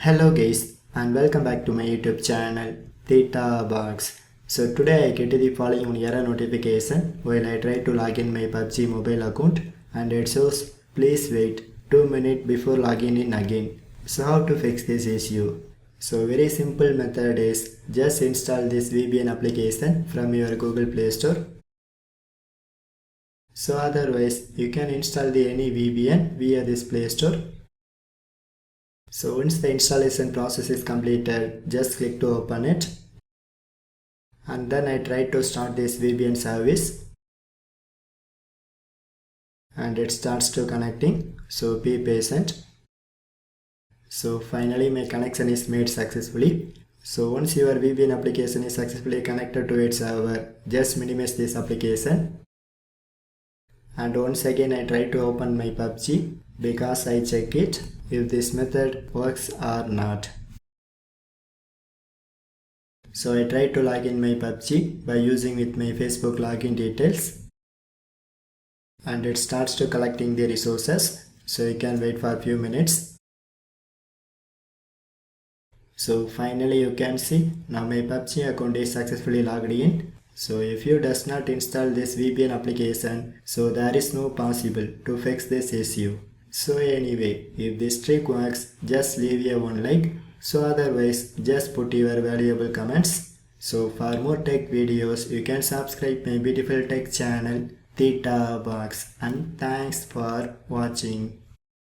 Hello guys and welcome back to my YouTube channel Theta Box. So today I get the following error notification while I try to log in my Pubg mobile account and it shows please wait 2 minutes before logging in again. So how to fix this issue? So very simple method is just install this VPN application from your Google Play Store. So otherwise you can install the any VPN via this Play Store. So once the installation process is completed, just click to open it. And then I try to start this VPN service. And it starts to connecting. So be patient. So finally my connection is made successfully. So once your VPN application is successfully connected to its server, just minimize this application. And once again I try to open my Pubg because I check it if this method works or not. So I try to log in my Pubg by using with my Facebook login details. And it starts to collecting the resources. So you can wait for a few minutes. So finally you can see now my Pubg account is successfully logged in. So if you does not install this VPN application, so there is no possible to fix this issue. So anyway, if this trick works, just leave a one like. So otherwise, just put your valuable comments. So for more tech videos, you can subscribe my beautiful tech channel Theta Box, and thanks for watching.